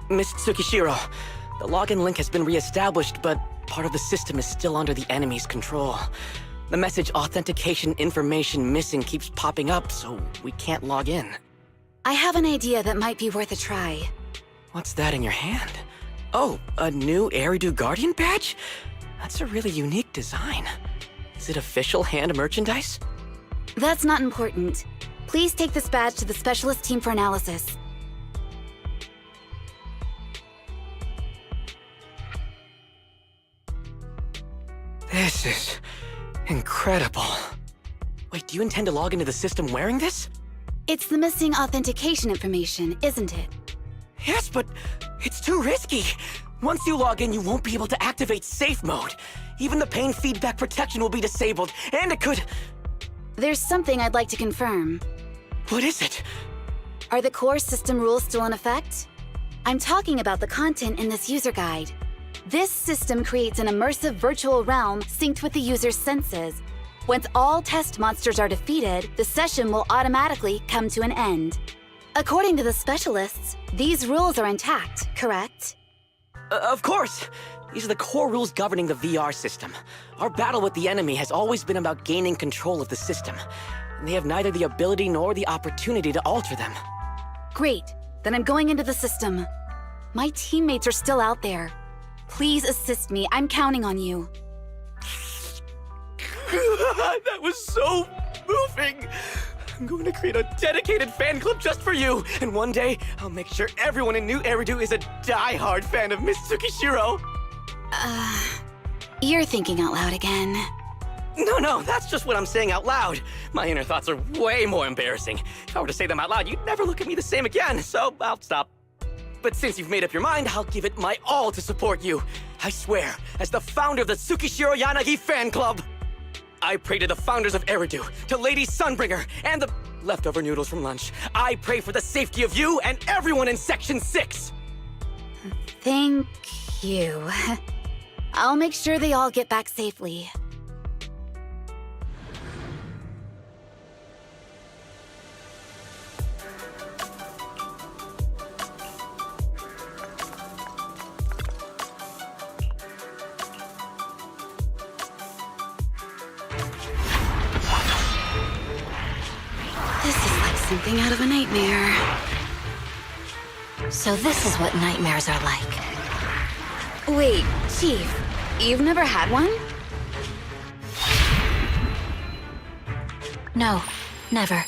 Miss Tsukishiro, the login link has been re-established, but part of the system is still under the enemy's control. The message authentication information missing keeps popping up, so we can't log in. I have an idea that might be worth a try. What's that in your hand? Oh, a new Eridu Guardian badge? That's a really unique design. Is it official hand merchandise? That's not important. Please take this badge to the specialist team for analysis. This is incredible. Wait, do you intend to log into the system wearing this? It's the missing authentication information, isn't it? Yes, but it's too risky. Once you log in, you won't be able to activate safe mode. Even the pain feedback protection will be disabled, and it could... There's something I'd like to confirm. What is it? Are the core system rules still in effect? I'm talking about the content in this user guide. This system creates an immersive virtual realm synced with the user's senses. Once all test monsters are defeated, the session will automatically come to an end. According to the specialists, these rules are intact, correct? Of course! These are the core rules governing the VR system. Our battle with the enemy has always been about gaining control of the system, and they have neither the ability nor the opportunity to alter them. Great. Then I'm going into the system. My teammates are still out there. Please assist me. I'm counting on you. That was so moving! I'm going to create a dedicated fan club just for you, and one day, I'll make sure everyone in New Eridu is a die-hard fan of Miss Tsukishiro. You're thinking out loud again. No, that's just what I'm saying out loud. My inner thoughts are way more embarrassing. If I were to say them out loud, you'd never look at me the same again, so I'll stop. But since you've made up your mind, I'll give it my all to support you. I swear, as the founder of the Tsukishiro Yanagi fan club. I pray to the founders of Eridu, to Lady Sunbringer, and the leftover noodles from lunch. I pray for the safety of you and everyone in Section 6! Thank you. I'll make sure they all get back safely. Something out of a nightmare. So this is what nightmares are like. Wait, Chief, you've never had one? No, never.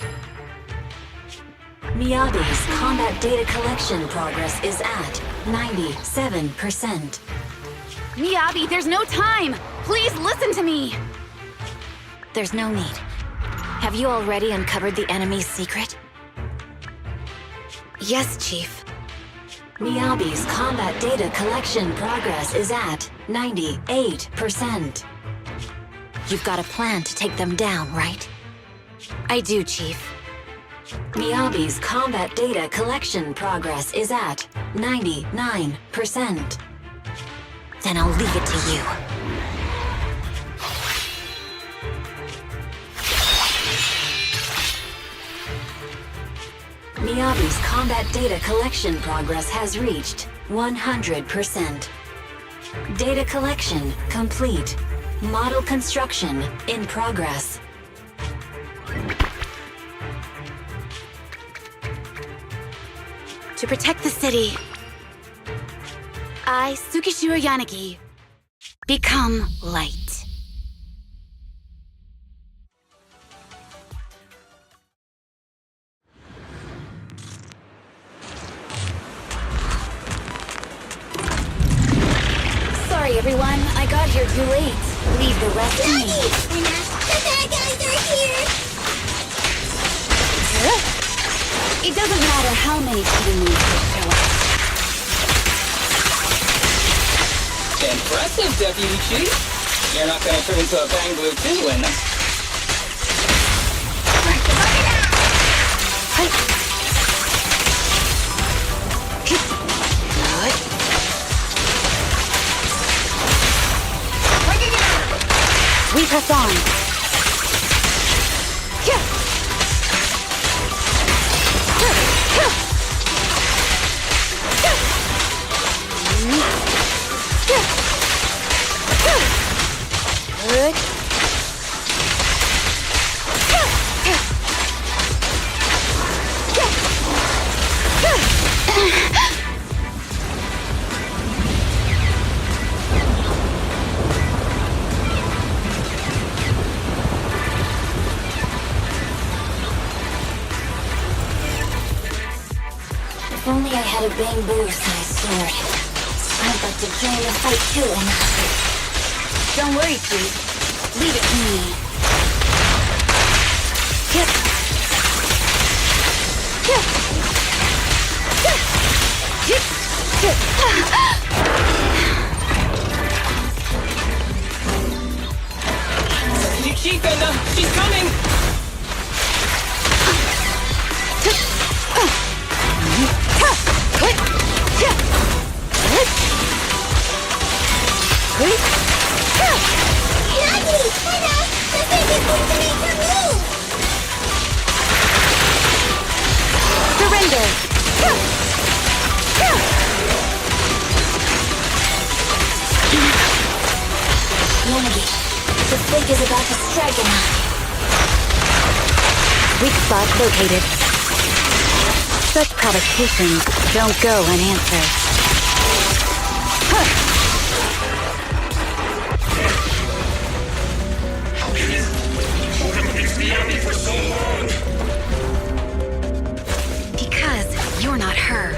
Miyabi's combat data collection progress is at 97%. Miyabi, there's no time! Please listen to me! There's no need. Have you already uncovered the enemy's secret? Yes, Chief. Miyabi's combat data collection progress is at 98%. You've got a plan to take them down, right? I do, Chief. Miyabi's combat data collection progress is at 99%. Then I'll leave it to you. Miyabi's combat data collection progress has reached 100%. Data collection complete. Model construction in progress. To protect the city, I, Tsukishiro Yanagi, become light. Sorry, everyone. I got here too late. Leave the rest to me. The bad guys are here! It doesn't matter how many TV monsters show up. Impressive, Deputy Chief. You're not gonna turn into a bang blue penguin. We press on. If only I had a bamboo-sized sword. I'd like to join the fight too, Emma. Don't worry, Chief. Leave it to me. Yep. Yep. Yep. Yep. Yep. You Chief, Edna! She's coming! Nagi! Anna! The thing is going to make her move! Surrender! Nagi, the snake is about to strike Emma. Weak spot located. Such provocations don't go unanswered. Because you're not her.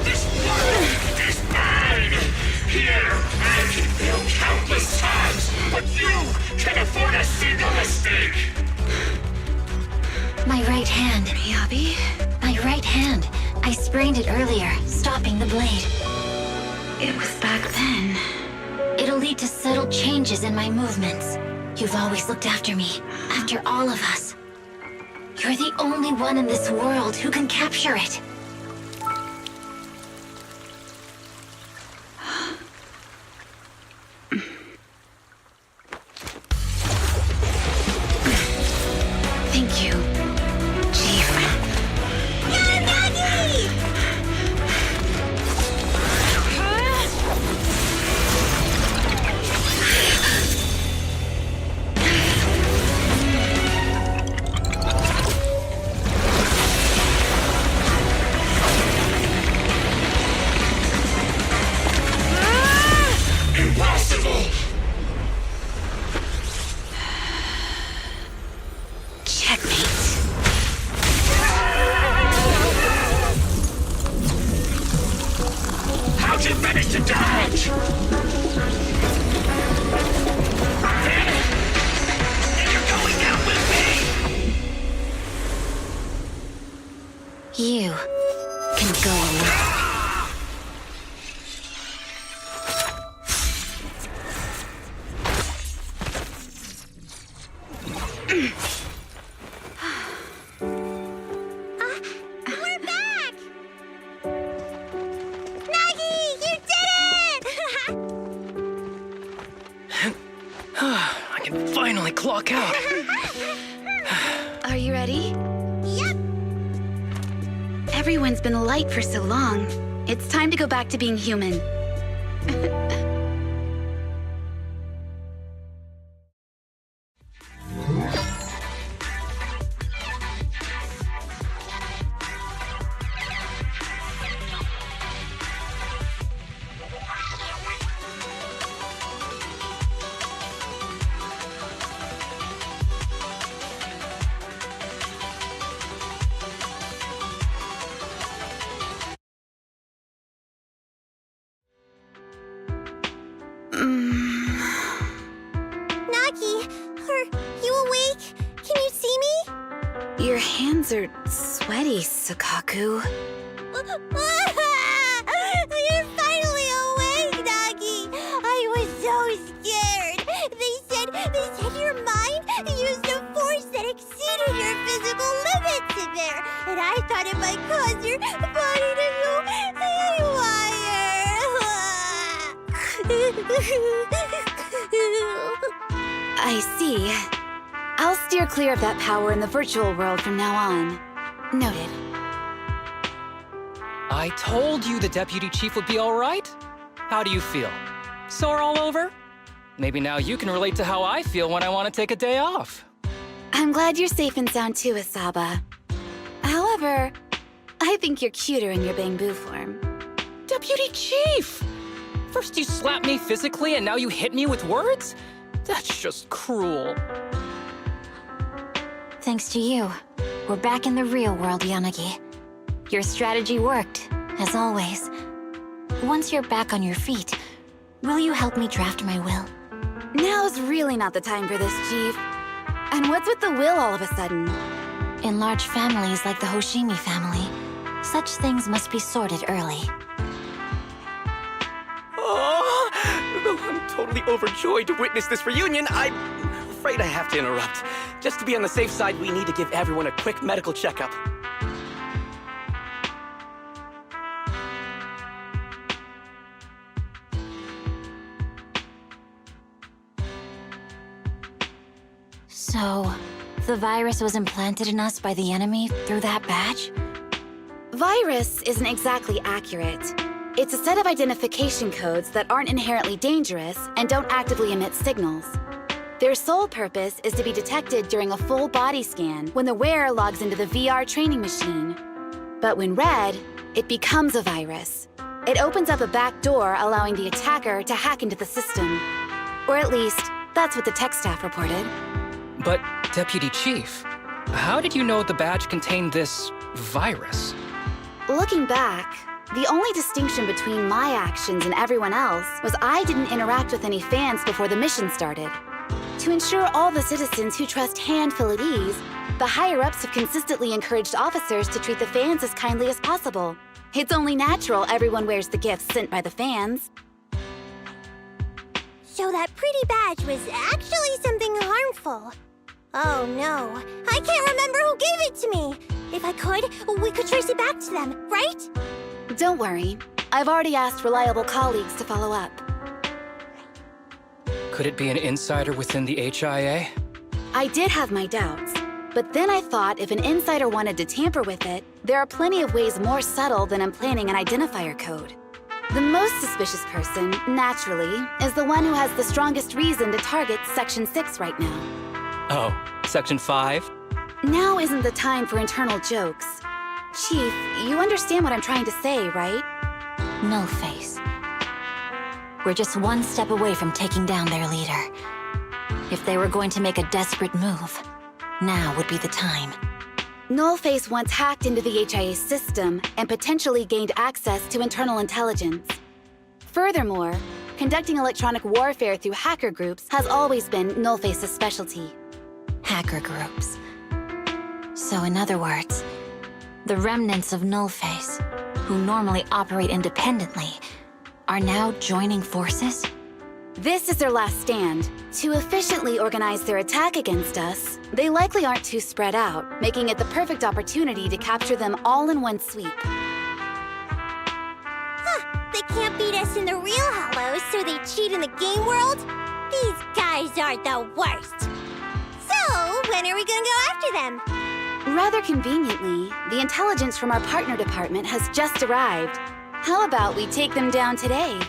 This world is mine! Here, I can fail countless times, but you can afford a single mistake! My right hand. Miyabi? My right hand. I sprained it earlier, stopping the blade. It was back then. It'll lead to subtle changes in my movements. You've always looked after me, after all of us. You're the only one in this world who can capture it. Thank you, Chief. Impossible! Checkmate. How'd you manage to dodge? You're going out with me! You can go alone. We're back! Nagi! You did it! I can finally clock out. Are you ready? Yep! Everyone's been light for so long. It's time to go back to being human. Nagi, are you awake? Can you see me? Your hands are sweaty, Sukaku. You're finally awake, Nagi! I was so scared! They said your mind used a force that exceeded your physical limits in there! And I thought it might cause your body to go haywire! I see. I'll steer clear of that power in the virtual world from now on. Noted. I told you the Deputy Chief would be all right. How do you feel? Sore all over? Maybe now you can relate to how I feel when I want to take a day off. I'm glad you're safe and sound too, Asaba. However, I think you're cuter in your bamboo form. Deputy Chief! First you slap me physically and now you hit me with words? That's just cruel. Thanks to you, We're back in the real world, Yanagi. Your strategy worked, as always. Once you're back on your feet, will you help me draft my will? Now's really not the time for this, Chief. And what's with the will all of a sudden? In large families like the Hoshimi family, such things must be sorted early. Oh, though I'm totally overjoyed to witness this reunion, I'm afraid I have to interrupt. Just to be on the safe side, we need to give everyone a quick medical checkup. So, the virus was implanted in us by the enemy through that badge? Virus isn't exactly accurate. It's a set of identification codes that aren't inherently dangerous and don't actively emit signals. Their sole purpose is to be detected during a full body scan when the wearer logs into the VR training machine. But when read, it becomes a virus. It opens up a back door, allowing the attacker to hack into the system. Or at least, that's what the tech staff reported. But, Deputy Chief, how did you know the badge contained this virus? Looking back, the only distinction between my actions and everyone else was I didn't interact with any fans before the mission started. To ensure all the citizens who trust Han feel at ease, the higher-ups have consistently encouraged officers to treat the fans as kindly as possible. It's only natural everyone wears the gifts sent by the fans. So that pretty badge was actually something harmful. Oh no, I can't remember who gave it to me. If I could, we could trace it back to them, right? Don't worry. I've already asked reliable colleagues to follow up. Could it be an insider within the HIA? I did have my doubts, but then I thought if an insider wanted to tamper with it, there are plenty of ways more subtle than implanting an identifier code. The most suspicious person, naturally, is the one who has the strongest reason to target Section 6 right now. Oh, Section 5? Now isn't the time for internal jokes. Chief, you understand what I'm trying to say, right? Nullface. We're just one step away from taking down their leader. If they were going to make a desperate move, now would be the time. Nullface once hacked into the HIA system and potentially gained access to internal intelligence. Furthermore, conducting electronic warfare through hacker groups has always been Nullface's specialty. Hacker groups. So in other words, the remnants of Nullface, who normally operate independently, are now joining forces? This is their last stand. To efficiently organize their attack against us, they likely aren't too spread out, making it the perfect opportunity to capture them all in one sweep. They can't beat us in the real Hollows, so they cheat in the game world? These guys are the worst. So, when are we gonna go after them? Rather conveniently, the intelligence from our partner department has just arrived. How about we take them down today?